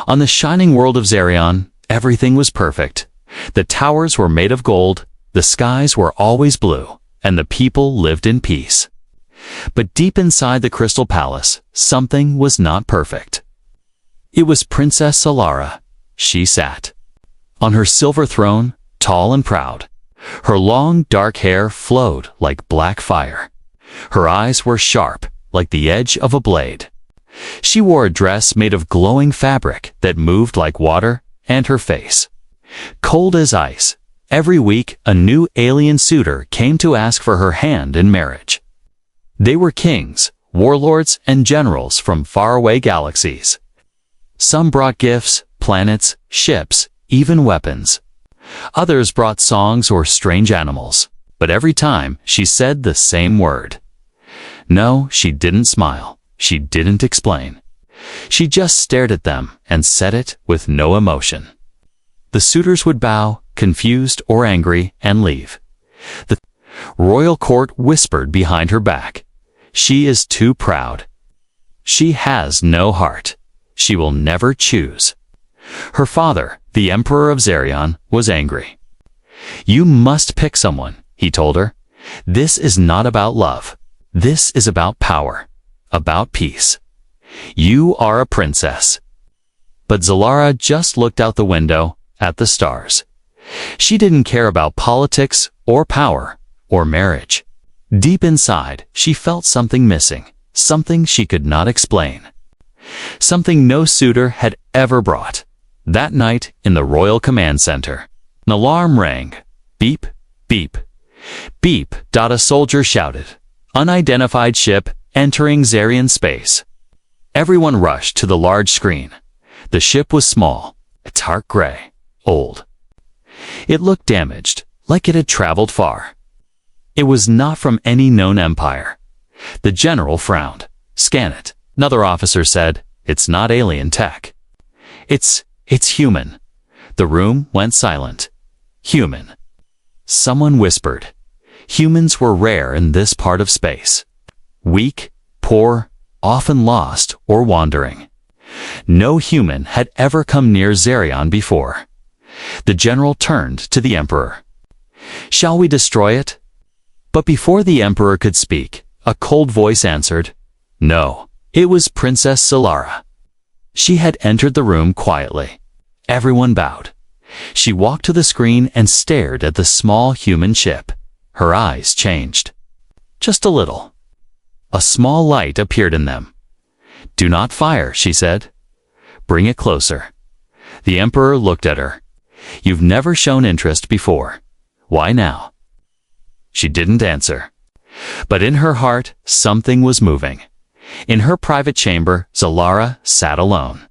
On the shining world of Zarion, everything was perfect. The towers were made of gold, the skies were always blue, and the people lived in peace. But deep inside the Crystal Palace, something was not perfect. It was Princess Solara. She sat on her silver throne, tall and proud. Her long, dark hair flowed like black fire. Her eyes were sharp, like the edge of a blade. She wore a dress made of glowing fabric that moved like water, and her face, cold as ice. Every week, a new alien suitor came to ask for her hand in marriage. They were kings, warlords, and generals from faraway galaxies. Some brought gifts, planets, ships, even weapons. Others brought songs or strange animals, but every time she said the same word. No, she didn't smile. She didn't explain. She just stared at them and said it with no emotion. The suitors would bow, confused or angry, and leave. The royal court whispered behind her back, "She is too proud. She has no heart. She will never choose." Her father, the Emperor of Zarion, was angry. "You must pick someone," he told her. "This is not about love. This is about power, about peace. You are a princess." But Solara just looked out the window at the stars. She didn't care about politics or power or marriage. Deep inside, she felt something missing, something she could not explain. Something no suitor had ever brought. That night in the Royal Command Center, an alarm rang. Beep, beep, beep. A soldier shouted, "Unidentified ship entering Zarian space." Everyone rushed to the large screen. The ship was small, its heart gray, old. It looked damaged, like it had traveled far. It was not from any known empire. The general frowned. "Scan it." Another officer said, "It's not alien tech. It's human." The room went silent. Human. Someone whispered. Humans were rare in this part of space. Weak, poor, often lost or wandering. No human had ever come near Zarion before. The general turned to the emperor. "Shall we destroy it?" But before the emperor could speak, a cold voice answered, "No." It was Princess Solara. She had entered the room quietly. Everyone bowed. She walked to the screen and stared at the small human ship. Her eyes changed. Just a little. A small light appeared in them. "Do not fire," she said. "Bring it closer." The emperor looked at her. "You've never shown interest before. Why now?" She didn't answer. But in her heart, something was moving. In her private chamber, Solara sat alone.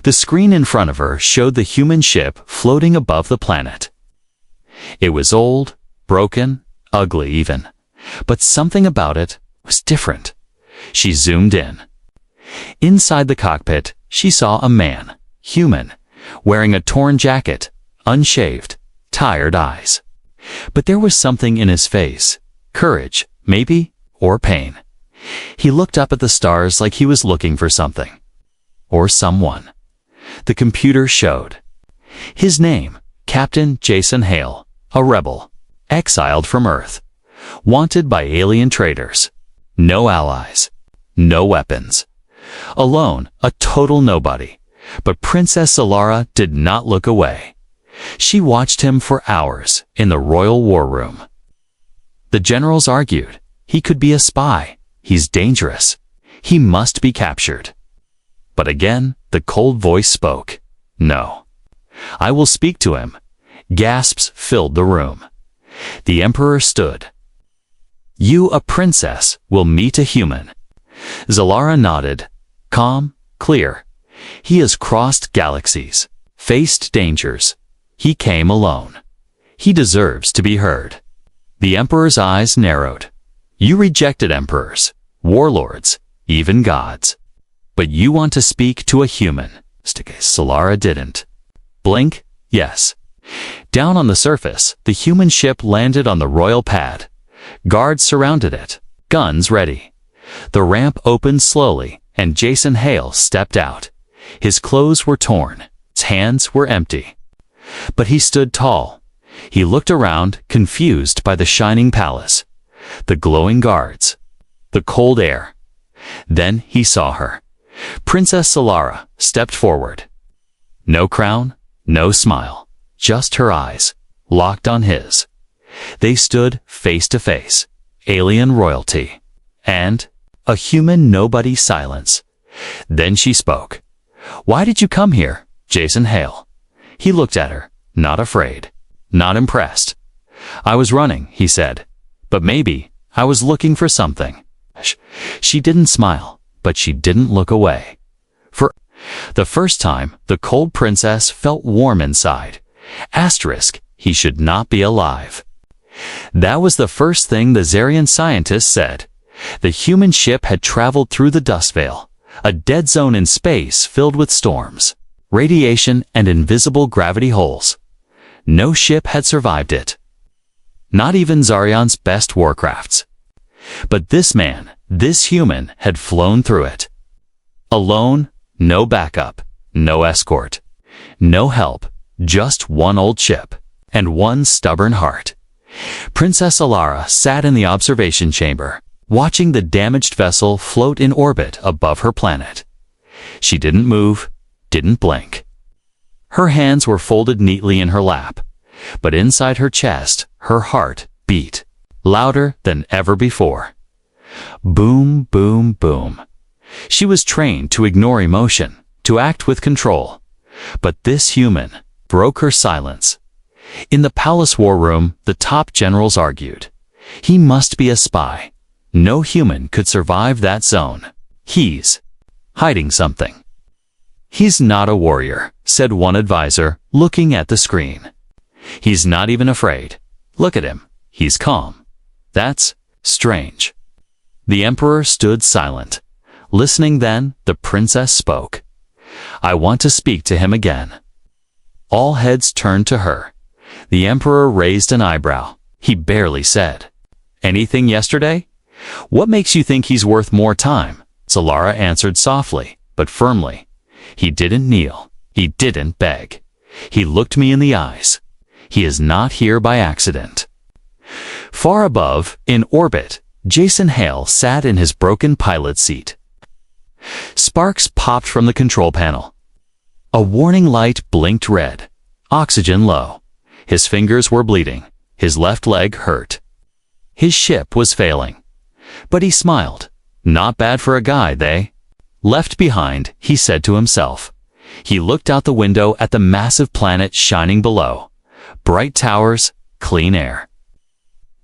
The screen in front of her showed the human ship floating above the planet. It was old, broken, ugly even, but something about it was different. She zoomed in. Inside the cockpit, she saw a man, human, wearing a torn jacket, unshaved, tired eyes. But there was something in his face, courage, maybe, or pain. He looked up at the stars like he was looking for something. Or someone. The computer showed. His name, Captain Jason Hale, a rebel, exiled from Earth, wanted by alien traders. No allies, no weapons. Alone, a total nobody. But Princess Solara did not look away. She watched him for hours in the royal war room. The generals argued. He could be a spy. He's dangerous. He must be captured. But again, the cold voice spoke. "No. I will speak to him." Gasps filled the room. The emperor stood. "You, a princess, will meet a human." Solara nodded. Calm, clear. "He has crossed galaxies, faced dangers. He came alone. He deserves to be heard." The emperor's eyes narrowed. "You rejected emperors, warlords, even gods. But you want to speak to a human." Solara didn't. Blink, yes. Down on the surface, the human ship landed on the royal pad. Guards surrounded it, guns ready. The ramp opened slowly, and Jason Hale stepped out. His clothes were torn. His hands were empty. But he stood tall. He looked around, confused by the shining palace, the glowing guards, the cold air. Then he saw her. Princess Solara stepped forward. No crown, no smile, just her eyes, locked on his. They stood face to face, alien royalty, and a human nobody silence. Then she spoke. "Why did you come here, Jason Hale?" He looked at her, not afraid, not impressed. "I was running," he said, "but maybe I was looking for something." She didn't smile, but she didn't look away. For the first time, the cold princess felt warm inside. Asterisk, he should not be alive. That was the first thing the Zarian scientists said. The human ship had traveled through the dust veil, a dead zone in space filled with storms, radiation, and invisible gravity holes. No ship had survived it. Not even Zarian's best warcrafts. But this man, this human, had flown through it. Alone, no backup, no escort, no help, just one old ship, and one stubborn heart. Princess Solara sat in the observation chamber, watching the damaged vessel float in orbit above her planet. She didn't move, didn't blink. Her hands were folded neatly in her lap, but inside her chest, her heart beat, louder than ever before. Boom, boom, boom. She was trained to ignore emotion, to act with control. But this human broke her silence. In the palace war room, the top generals argued. He must be a spy. No human could survive that zone. He's hiding something. "He's not a warrior," said one advisor, looking at the screen. "He's not even afraid. Look at him. He's calm. That's strange." The emperor stood silent. Listening then, the princess spoke. "I want to speak to him again." All heads turned to her. The emperor raised an eyebrow. He barely said, "Anything yesterday? What makes you think he's worth more time?" Solara answered softly, but firmly. "He didn't kneel. He didn't beg. He looked me in the eyes. He is not here by accident." Far above, in orbit, Jason Hale sat in his broken pilot seat. Sparks popped from the control panel. A warning light blinked red. Oxygen low. His fingers were bleeding. His left leg hurt. His ship was failing. But he smiled. Not bad for a guy, they. Left behind, he said to himself. He looked out the window at the massive planet shining below. Bright towers, clean air.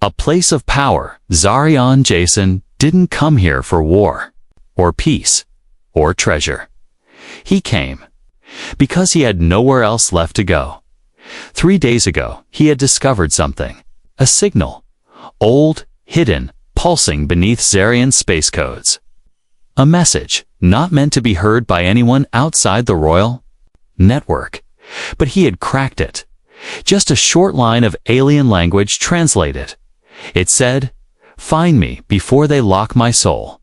A place of power. Zarian Jason didn't come here for war, or peace, or treasure. He came because he had nowhere else left to go. 3 days ago, he had discovered something. A signal. Old, hidden, pulsing beneath Zarian space codes. A message, not meant to be heard by anyone outside the royal network. But he had cracked it. Just a short line of alien language translated. It said, "Find me before they lock my soul."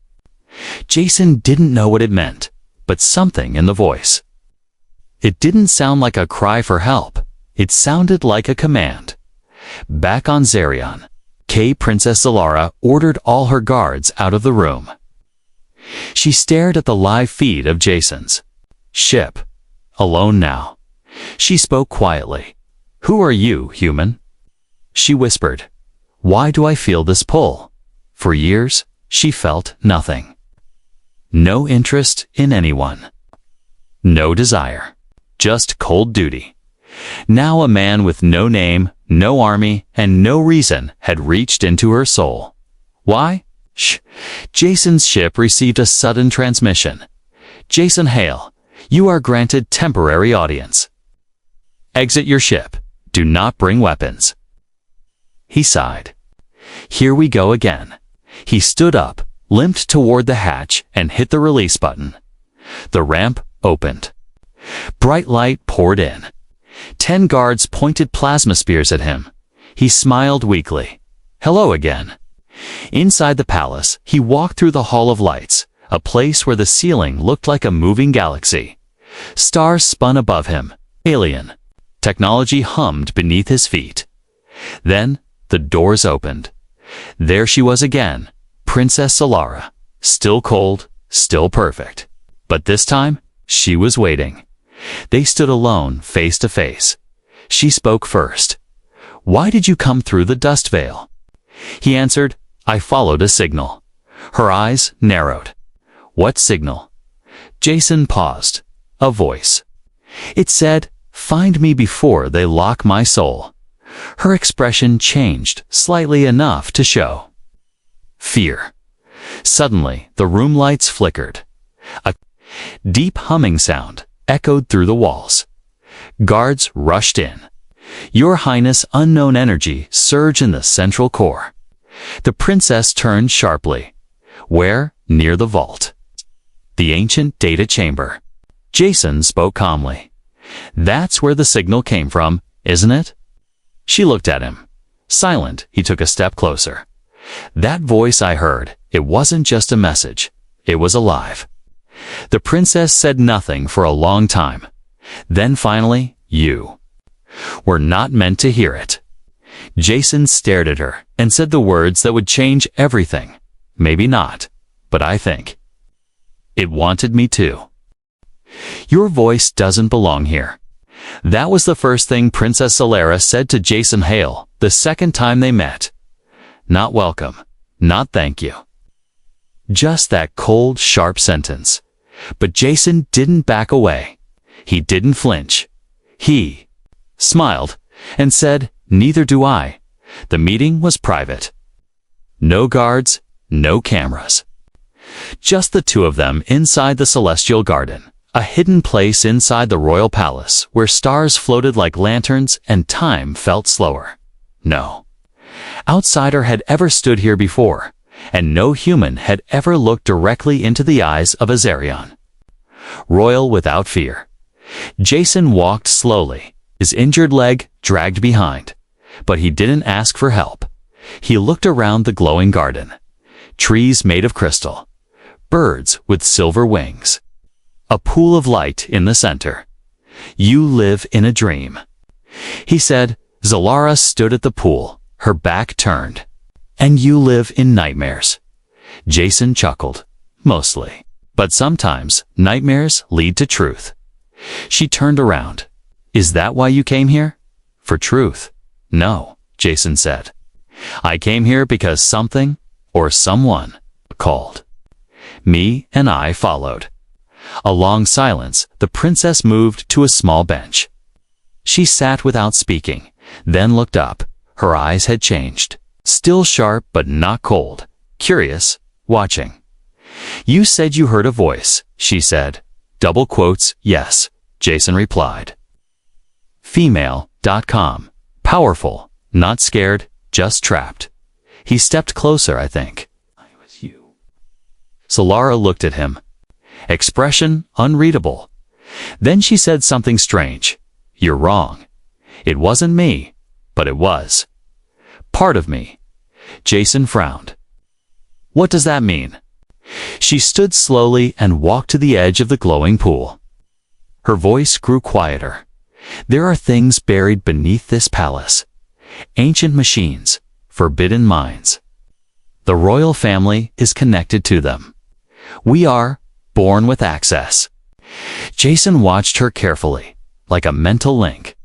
Jason didn't know what it meant, but something in the voice. It didn't sound like a cry for help. It sounded like a command. Back on Zarian, Princess Solara ordered all her guards out of the room. She stared at the live feed of Jason's ship. Alone now. She spoke quietly. "Who are you, human?" She whispered. "Why do I feel this pull?" For years, she felt nothing. No interest in anyone. No desire. Just cold duty. Now a man with no name, no army, and no reason had reached into her soul. Why? Jason's ship received a sudden transmission. "Jason Hale, you are granted temporary audience. Exit your ship. Do not bring weapons." He sighed. Here we go again. He stood up, limped toward the hatch, and hit the release button. The ramp opened. Bright light poured in. 10 guards pointed plasma spears at him. He smiled weakly. Hello again. Inside the palace, he walked through the Hall of Lights, a place where the ceiling looked like a moving galaxy. Stars spun above him, alien. Technology hummed beneath his feet. Then, the doors opened. There she was again, Princess Solara, still cold, still perfect. But this time, she was waiting. They stood alone, face to face. She spoke first. "Why did you come through the dust veil?" He answered, "I followed a signal." Her eyes narrowed. "What signal?" Jason paused. A voice. It said, "Find me before they lock my soul." Her expression changed slightly enough to show fear. Suddenly, the room lights flickered. A deep humming sound echoed through the walls. Guards rushed in. "Your Highness," unknown energy surged in the central core. The princess turned sharply. "Where?" "Near the vault." The ancient data chamber. Jason spoke calmly. "That's where the signal came from, isn't it?" She looked at him. Silent, he took a step closer. "That voice I heard, it wasn't just a message. It was alive." The princess said nothing for a long time. Then finally, "You were not meant to hear it." Jason stared at her and said the words that would change everything. "Maybe not, but I think it wanted me to." "Your voice doesn't belong here." That was the first thing Princess Solara said to Jason Hale the second time they met. Not welcome, not thank you. Just that cold, sharp sentence. But Jason didn't back away. He didn't flinch. He smiled and said, "Neither do I." The meeting was private. No guards, no cameras. Just the two of them inside the Celestial Garden, a hidden place inside the royal palace where stars floated like lanterns and time felt slower. No outsider had ever stood here before, and no human had ever looked directly into the eyes of Azarion. Royal without fear. Jason walked slowly, his injured leg dragged behind. But he didn't ask for help. He looked around the glowing garden. Trees made of crystal. Birds with silver wings. A pool of light in the center. "You live in a dream," he said. Solara stood at the pool, her back turned. "And you live in nightmares." Jason chuckled. "Mostly. But sometimes nightmares lead to truth." She turned around. "Is that why you came here?" "For truth." "No," Jason said. "I came here because something, or someone, called me, and I followed." A long silence. The princess moved to a small bench. She sat without speaking, then looked up. Her eyes had changed. Still sharp but not cold. Curious, watching. "You said you heard a voice," she said. Double quotes, "Yes," Jason replied. Female.com. Powerful, not scared, just trapped. He stepped closer, "I think I was you." Solara looked at him. Expression unreadable. Then she said something strange. "You're wrong. It wasn't me, but it was part of me." Jason frowned. "What does that mean?" She stood slowly and walked to the edge of the glowing pool. Her voice grew quieter. "There are things buried beneath this palace. Ancient machines, forbidden minds. The royal family is connected to them. We are born with access." Jason watched her carefully, like a mental link.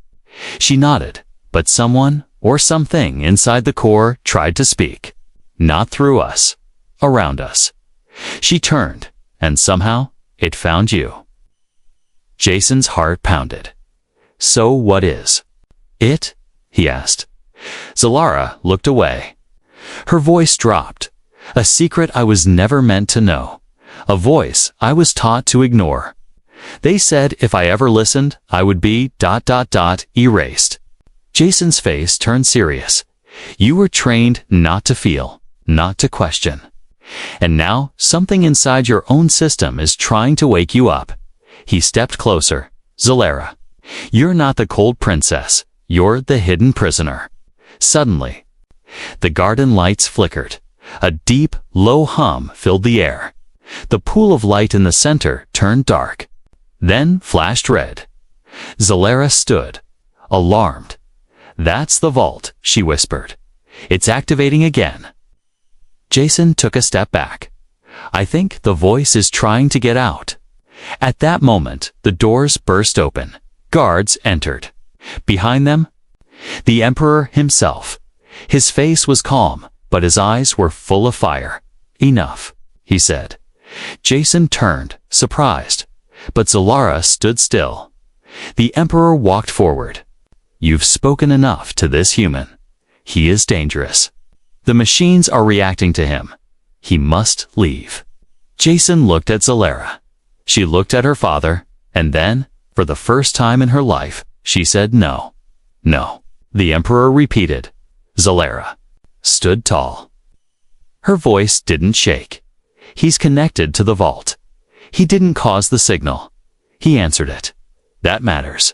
She nodded, but someone or something inside the core tried to speak. "Not through us, around us." She turned, and somehow it found you. Jason's heart pounded. "So what is it?" he asked. Solara looked away. Her voice dropped. "A secret I was never meant to know. A voice I was taught to ignore. They said if I ever listened, I would be ... erased." Jason's face turned serious. "You were trained not to feel, not to question. And now something inside your own system is trying to wake you up." He stepped closer. "Solara, you're not the cold princess. You're the hidden prisoner." Suddenly, the garden lights flickered. A deep, low hum filled the air. The pool of light in the center turned dark. then flashed red. Zalera stood, alarmed. "That's the vault," she whispered. "It's activating again." Jason took a step back. "I think the voice is trying to get out." At that moment, the doors burst open. Guards entered. Behind them, the Emperor himself. His face was calm, but his eyes were full of fire. "Enough," he said. Jason turned, surprised, but Zalara stood still. The Emperor walked forward. "You've spoken enough to this human. He is dangerous. The machines are reacting to him. He must leave." Jason looked at Zalara. She looked at her father, and then, for the first time in her life, she said no. "No." The Emperor repeated. Zalara stood tall. Her voice didn't shake. "He's connected to the vault. He didn't cause the signal. He answered it. That matters."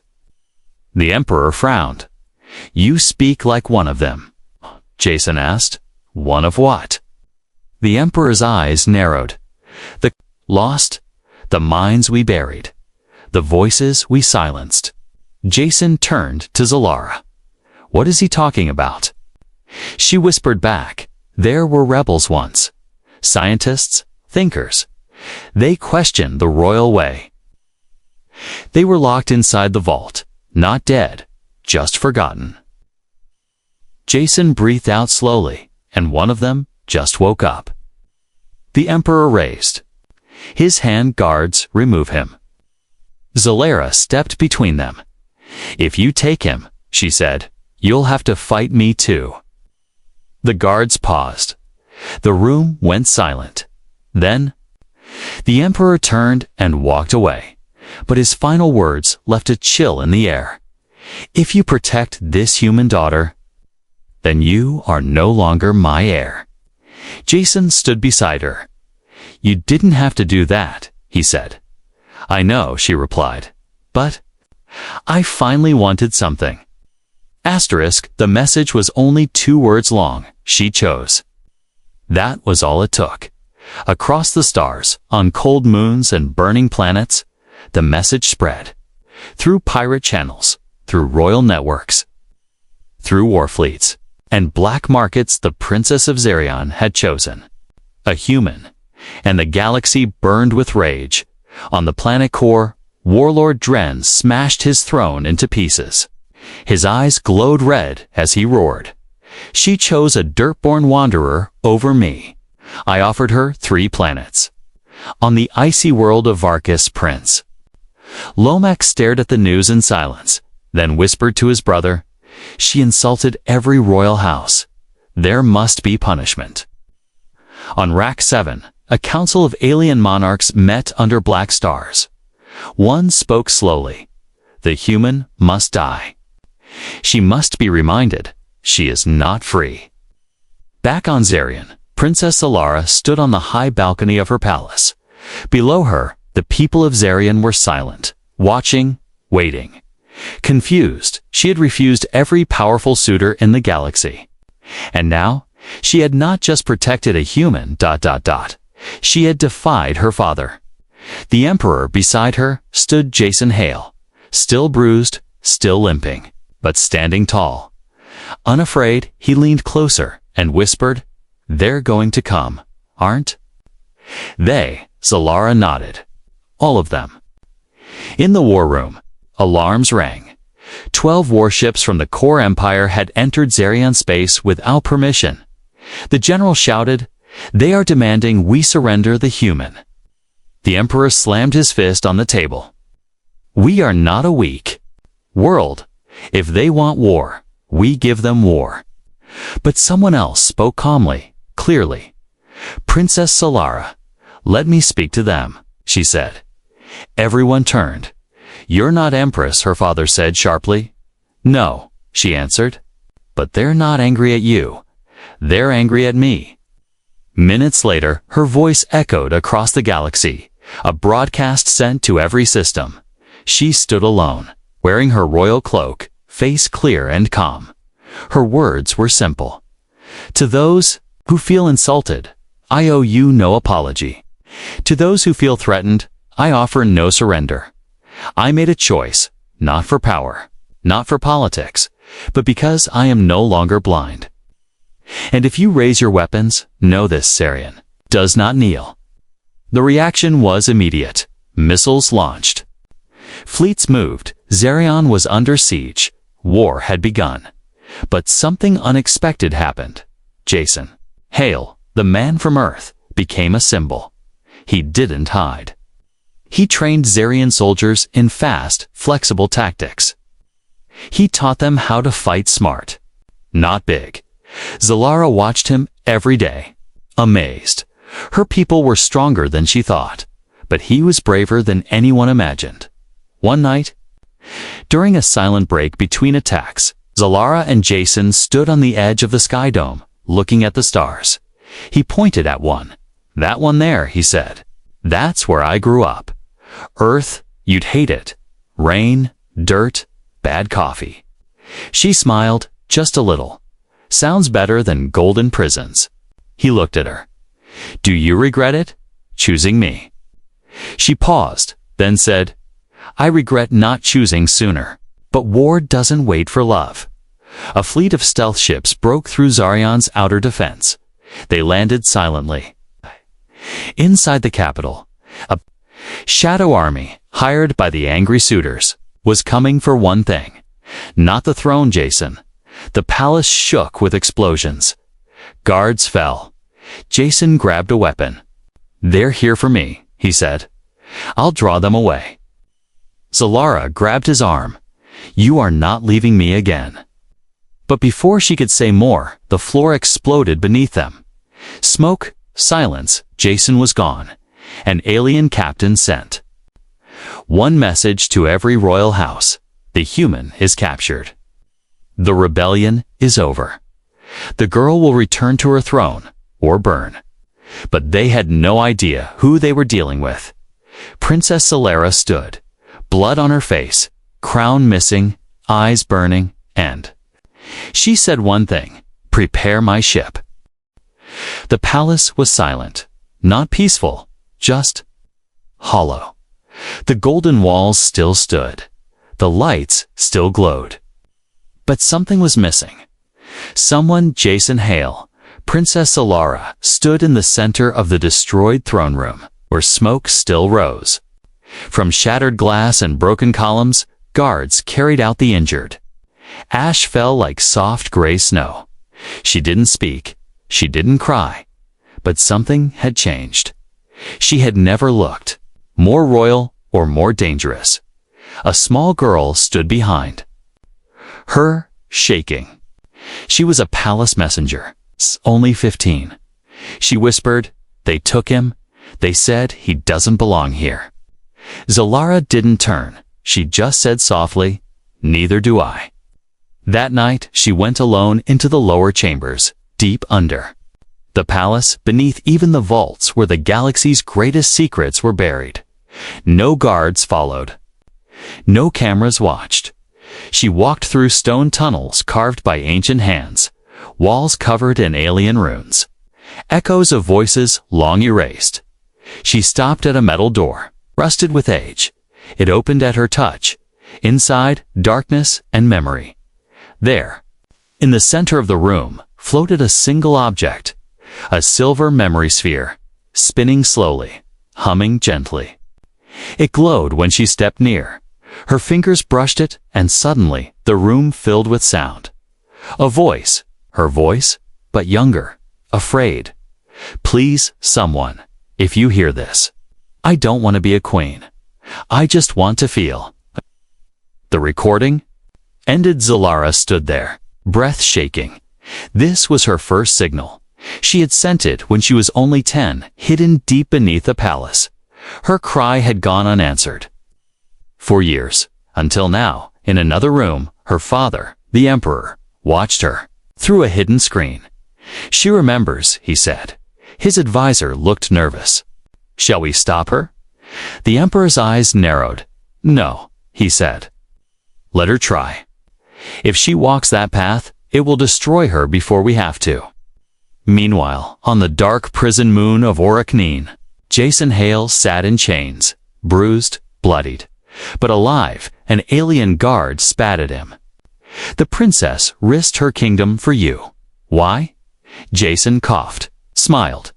The Emperor frowned. "You speak like one of them." Jason asked. "One of what?" The Emperor's eyes narrowed. "The lost, the minds we buried, the voices we silenced." Jason turned to Zalara. "What is he talking about?" She whispered back. "There were rebels once. Scientists, thinkers. They questioned the royal way. They were locked inside the vault, not dead, just forgotten." Jason breathed out slowly, and one of them just woke up. The Emperor raised. "His hand guards, remove him." Zalara stepped between them. "If you take him," she said, "you'll have to fight me too." The guards paused. The room went silent. Then, the Emperor turned and walked away, but his final words left a chill in the air. "If you protect this human daughter, then you are no longer my heir." Jason stood beside her. "You didn't have to do that," he said. "I know," she replied, "but I finally wanted something." The message was only 2 words long. She chose. That was all it took. Across the stars, on cold moons and burning planets, the message spread. Through pirate channels, through royal networks, through war fleets, and black markets, the Princess of Zarion had chosen a human, and the galaxy burned with rage. On the planet core, Warlord Dren smashed his throne into pieces. His eyes glowed red as he roared. "She chose a dirt-born wanderer over me. I offered her 3 planets. On the icy world of Varkus, Prince." Lomax stared at the news in silence, then whispered to his brother, "She insulted every royal house. There must be punishment." On Rack 7, a council of alien monarchs met under black stars. One spoke slowly. "The human must die. She must be reminded she is not free." Back on Zarion, Princess Zalara stood on the high balcony of her palace. Below her, the people of Zarion were silent, watching, waiting. Confused, she had refused every powerful suitor in the galaxy. And now, she had not just protected a human, she had defied her father. The Emperor beside her stood Jason Hale, still bruised, still limping, but standing tall. Unafraid, he leaned closer and whispered, "They're going to come, aren't they?" Zalara nodded. "All of them." In the war room, alarms rang. 12 warships from the core empire had entered Zarion space without permission. The general shouted, "They are demanding we surrender the human." The Emperor slammed his fist on the table. "We are not a weak world. If they want war, we give them war." But someone else spoke calmly, clearly. "Princess Zalara, let me speak to them," she said. Everyone turned. "You're not Empress," her father said sharply. "No," she answered. "But they're not angry at you. They're angry at me." Minutes later, her voice echoed across the galaxy, a broadcast sent to every system. She stood alone, wearing her royal cloak, face clear and calm. Her words were simple. "To those who feel insulted, I owe you no apology. To those who feel threatened, I offer no surrender. I made a choice, not for power, not for politics, but because I am no longer blind. And if you raise your weapons, know this, Sarian does not kneel." The reaction was immediate. Missiles launched. Fleets moved. Zarion was under siege. War had begun. But something unexpected happened. Jason Hale, the man from Earth, became a symbol. He didn't hide. He trained Zarian soldiers in fast, flexible tactics. He taught them how to fight smart, not big. Zalara watched him every day, amazed. Her people were stronger than she thought, but he was braver than anyone imagined. One night, during a silent break between attacks, Zalara and Jason stood on the edge of the sky dome, looking at the stars. He pointed at one. "That one there," he said. "That's where I grew up. Earth, you'd hate it. Rain, dirt, bad coffee." She smiled, just a little. "Sounds better than golden prisons." He looked at her. "Do you regret it? Choosing me?" She paused, then said, "I regret not choosing sooner. But war doesn't wait for love." A fleet of stealth ships broke through Zarion's outer defense. They landed silently. Inside the capital, a shadow army, hired by the angry suitors, was coming for one thing. Not the throne, Jason. The palace shook with explosions. Guards fell. Jason grabbed a weapon. "They're here for me," he said. "I'll draw them away." Zalara grabbed his arm. "You are not leaving me again." But before she could say more, the floor exploded beneath them. Smoke, silence, Jason was gone. An alien captain sent one message to every royal house: the human is captured. The rebellion is over. The girl will return to her throne, or burn. But they had no idea who they were dealing with. Princess Zalara stood, blood on her face, crown missing, eyes burning, and she said one thing: "Prepare my ship." The palace was silent, not peaceful, just hollow. The golden walls still stood. The lights still glowed. But something was missing. Someone, Jason Hale, Princess Zalara, stood in the center of the destroyed throne room, where smoke still rose. From shattered glass and broken columns, guards carried out the injured. Ash fell like soft gray snow. She didn't speak. She didn't cry. But something had changed. She had never looked more royal or more dangerous. A small girl stood behind her, shaking. She was a palace messenger, only 15. She whispered, "They took him. They said he doesn't belong here." Zalara didn't turn. She just said softly, "Neither do I." That night, she went alone into the lower chambers, deep under the palace, beneath even the vaults where the galaxy's greatest secrets were buried. No guards followed. No cameras watched. She walked through stone tunnels carved by ancient hands, walls covered in alien runes, echoes of voices long erased. She stopped at a metal door, rusted with age. It opened at her touch. Inside, darkness and memory. There, in the center of the room, floated a single object, a silver memory sphere, spinning slowly, humming gently. It glowed when she stepped near. Her fingers brushed it, and suddenly the room filled with sound. A voice, her voice, but younger, afraid. "Please, someone, if you hear this. I don't want to be a queen. I just want to feel." The recording ended. Zalara stood there, breath shaking. This was her first signal. She had sent it when she was only 10, hidden deep beneath the palace. Her cry had gone unanswered for years, until now, in another room, her father, the emperor, watched her through a hidden screen. "She remembers," he said. His advisor looked nervous. "Shall we stop her?" The emperor's eyes narrowed. "No," he said. "Let her try. If she walks that path, it will destroy her before we have to." Meanwhile, on the dark prison moon of Orachnine, Jason Hale sat in chains, bruised, bloodied. But alive, an alien guard spat at him. The princess risked her kingdom for you. Why? Jason coughed, smiled.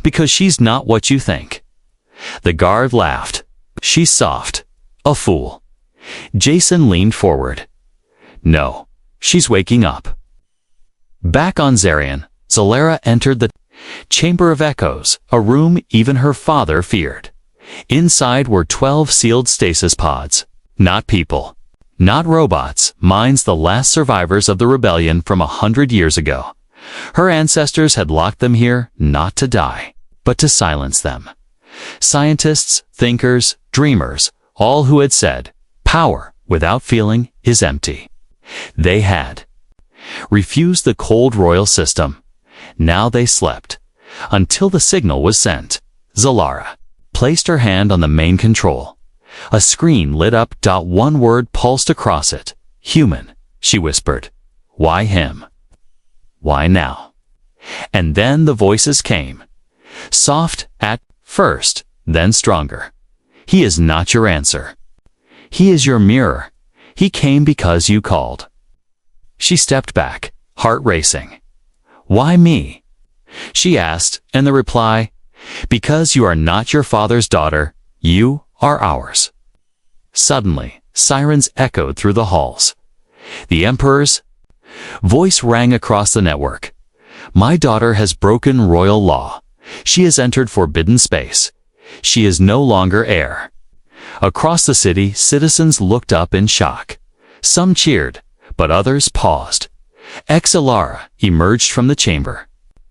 Because she's not what you think. The guard laughed. She's soft. A fool. Jason leaned forward. No, she's waking up. Back on Zarian, Zalara entered the Chamber of Echoes, a room even her father feared. Inside were 12 sealed stasis pods. Not people. Not robots, minds the last survivors of the rebellion from 100 years ago. Her ancestors had locked them here not to die, but to silence them. Scientists, thinkers, dreamers, all who had said, power without feeling is empty. They had refused the cold royal system. Now they slept. Until the signal was sent. Zalara placed her hand on the main control. A screen lit up. One word pulsed across it. Human, she whispered. Why him? Why now? And then the voices came. Soft at first, then stronger. He is not your answer. He is your mirror. He came because you called. She stepped back, heart racing. Why me? She asked, and the reply, because you are not your father's daughter, you are ours. Suddenly, sirens echoed through the halls. The Emperor's voice rang across the network. My daughter has broken royal law. She has entered forbidden space. She is no longer heir. Across the city, citizens looked up in shock. Some cheered, but others paused. Zalara emerged from the chamber.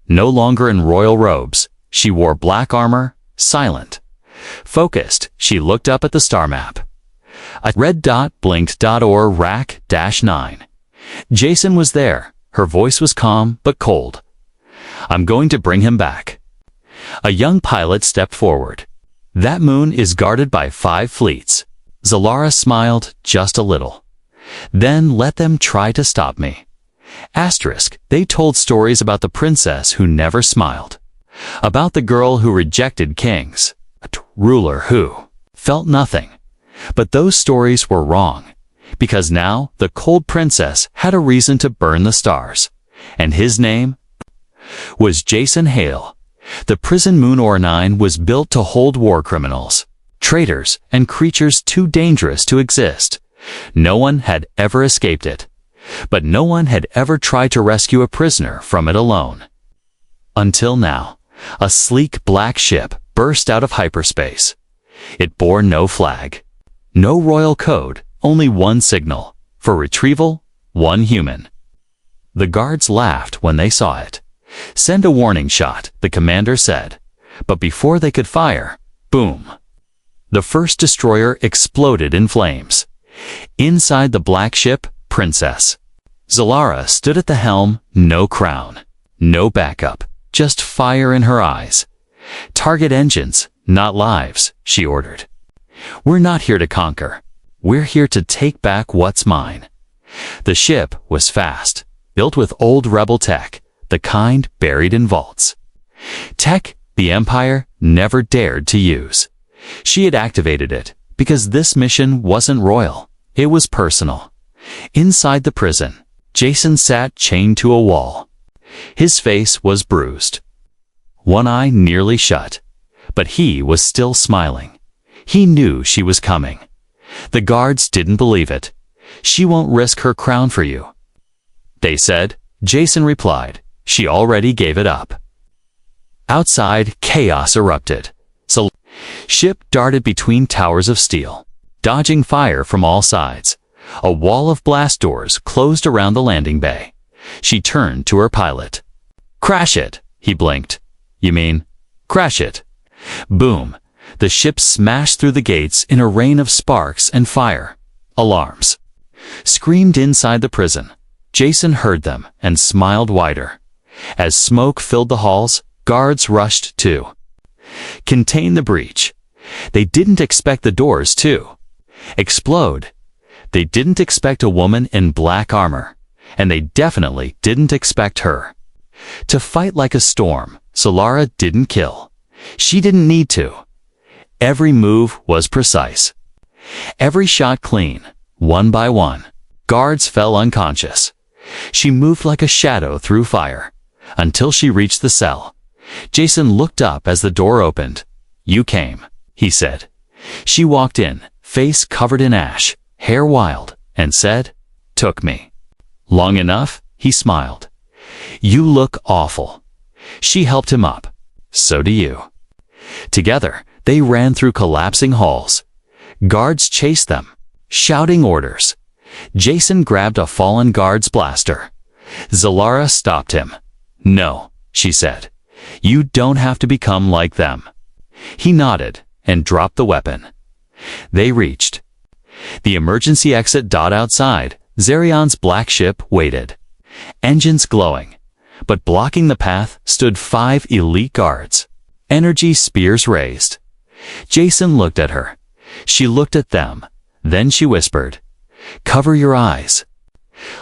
No longer in royal robes, she wore black armor, silent. Focused, she looked up at the star map. A red dot blinked. Or rack-9. Jason was there. Her voice was calm but cold. I'm going to bring him back. A young pilot stepped forward. That moon is guarded by 5 fleets. Zalara smiled just a little. Then let them try to stop me. Asterisk, they told stories about the princess who never smiled. About the girl who rejected kings. A ruler who felt nothing. But those stories were wrong. Because now the cold princess had a reason to burn the stars. And his name was Jason Hale. The prison Moon Or9 was built to hold war criminals, traitors, and creatures too dangerous to exist. No one had ever escaped it. But no one had ever tried to rescue a prisoner from it alone. Until now, a sleek black ship burst out of hyperspace. It bore no flag. No royal code, only one signal. For retrieval, one human. The guards laughed when they saw it. Send a warning shot, the commander said. But before they could fire, boom. The first destroyer exploded in flames. Inside the black ship, Princess Zalara stood at the helm, no crown, no backup, just fire in her eyes. Target engines, not lives, she ordered. We're not here to conquer. We're here to take back what's mine. The ship was fast, built with old rebel tech, the kind buried in vaults. Tech the Empire never dared to use. She had activated it because this mission wasn't royal, it was personal. Inside the prison, Jason sat chained to a wall. His face was bruised. One eye nearly shut, but he was still smiling. He knew she was coming. The guards didn't believe it. She won't risk her crown for you. They said. Jason replied. She already gave it up. Outside, chaos erupted. The ship darted between towers of steel, dodging fire from all sides. A wall of blast doors closed around the landing bay. She turned to her pilot. Crash it, he blinked. You mean, crash it. Boom. The ship smashed through the gates in a rain of sparks and fire. Alarms screamed inside the prison. Jason heard them and smiled wider. As smoke filled the halls, guards rushed to contain the breach. They didn't expect the doors to explode. They didn't expect a woman in black armor, and they definitely didn't expect her to fight like a storm. Zalara didn't kill. She didn't need to. Every move was precise. Every shot clean, one by one. Guards fell unconscious. She moved like a shadow through fire, until she reached the cell. Jason looked up as the door opened. "You came," he said. She walked in, face covered in ash, hair wild, and said, "Took me." "Long enough?" He smiled. "You look awful." She helped him up. "So do you." Together, they ran through collapsing halls. Guards chased them, shouting orders. Jason grabbed a fallen guard's blaster. Zalara stopped him. "No," she said. "You don't have to become like them." He nodded and dropped the weapon. They reached the emergency exit. Outside, Zerion's black ship waited. Engines glowing, but blocking the path stood 5 elite guards. Energy spears raised. Jason looked at her. She looked at them. Then she whispered, "Cover your eyes."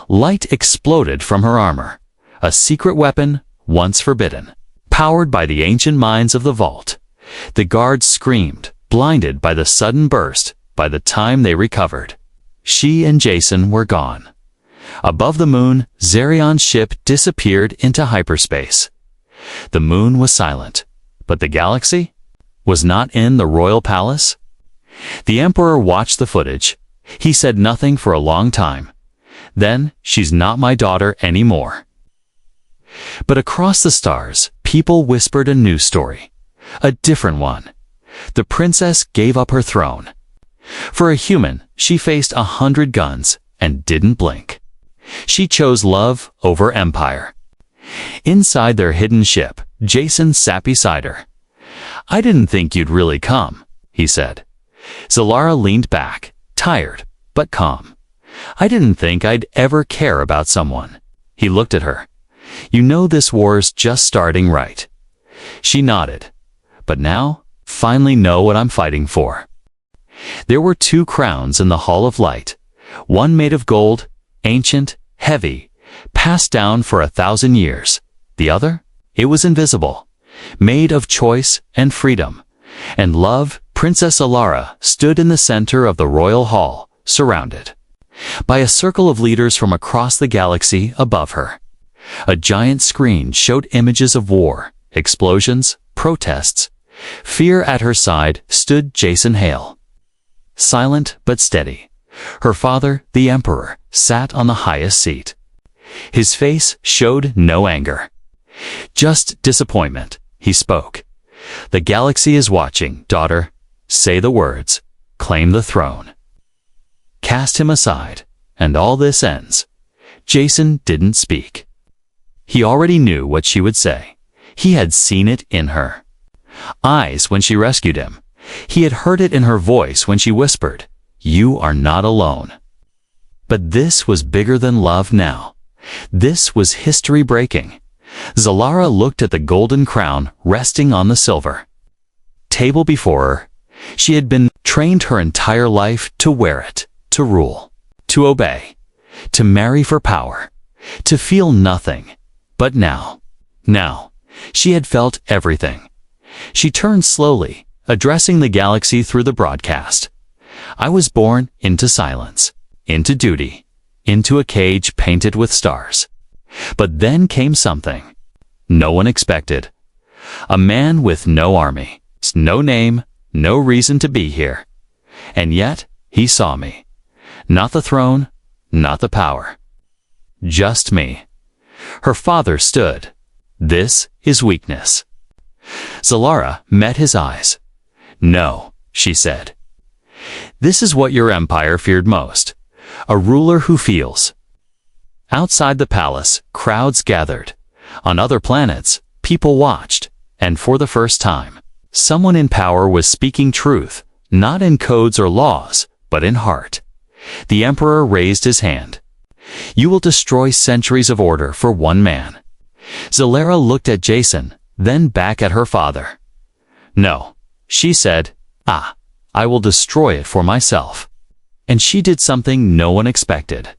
Light exploded from her armor. A secret weapon, once forbidden, powered by the ancient minds of the vault. The guards screamed, blinded by the sudden burst. By the time they recovered, she and Jason were gone. Above the moon, Zerion's ship disappeared into hyperspace. The moon was silent, but the galaxy was not in the royal palace. The Emperor watched the footage. He said nothing for a long time. Then, "She's not my daughter anymore." But across the stars, people whispered a new story. A different one. The princess gave up her throne. For a human, she faced 100 guns and didn't blink. She chose love over empire. Inside their hidden ship, Jason sat beside her. "I didn't think you'd really come," he said. Zalara leaned back, tired but calm. "I didn't think I'd ever care about someone." He looked at her. "You know this war's just starting, right?" She nodded. "But now, finally know what I'm fighting for." There were 2 crowns in the Hall of Light. One made of gold, ancient, heavy, passed down for 1,000 years. The other? It was invisible, made of choice and freedom. And love, Princess Alara, stood in the center of the royal hall, surrounded by a circle of leaders from across the galaxy above her. A giant screen showed images of war, explosions, protests. Fear at her side stood Jason Hale. Silent but steady. Her father, the Emperor, sat on the highest seat. His face showed no anger, just disappointment. He spoke. "The galaxy is watching, daughter. Say the words. Claim the throne. Cast him aside, and all this ends." Jason didn't speak. He already knew what she would say. He had seen it in her eyes when she rescued him. He had heard it in her voice when she whispered, "You are not alone." But this was bigger than love now. This was history breaking. Zalara looked at the golden crown resting on the silver table before her. She had been trained her entire life to wear it, to rule, to obey, to marry for power, to feel nothing. But now, she had felt everything. She turned slowly, addressing the galaxy through the broadcast. "I was born into silence, into duty, into a cage painted with stars. But then came something no one expected. A man with no army, no name, no reason to be here. And yet, he saw me. Not the throne, not the power. Just me." Her father stood. "This is weakness." Zalara met his eyes. "No," she said. "This is what your empire feared most. A ruler who feels." Outside the palace, crowds gathered. On other planets, people watched. And for the first time, someone in power was speaking truth, not in codes or laws, but in heart. The Emperor raised his hand. "You will destroy centuries of order for one man." Zalara looked at Jason, then back at her father. "No," she said. I will destroy it for myself." And she did something no one expected.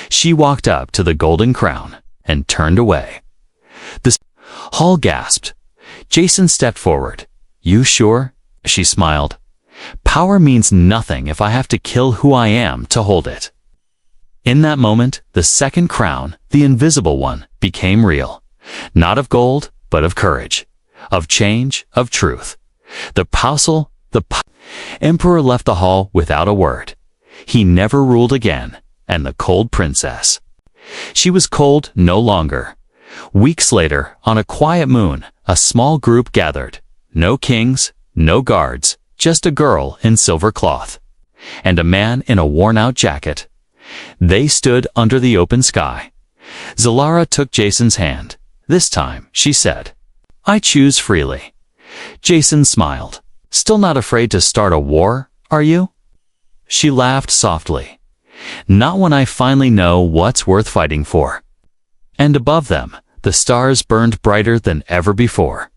She walked up to the golden crown and turned away. The hall gasped. Jason stepped forward. "You sure?" She smiled. Power means nothing if I have to kill who I am to hold it. In that moment, the second crown, the invisible one, became real. Not of gold, but of courage, of change, of truth. The emperor left the hall without a word. He never ruled again, and the cold princess. She was cold no longer. Weeks later, on a quiet moon, a small group gathered. No kings, no guards, just a girl in silver cloth, and a man in a worn-out jacket. They stood under the open sky. Zalara took Jason's hand. This time, she said, "I choose freely." Jason smiled. "Still not afraid to start a war, are you?" She laughed softly. "Not when I finally know what's worth fighting for." And above them, the stars burned brighter than ever before.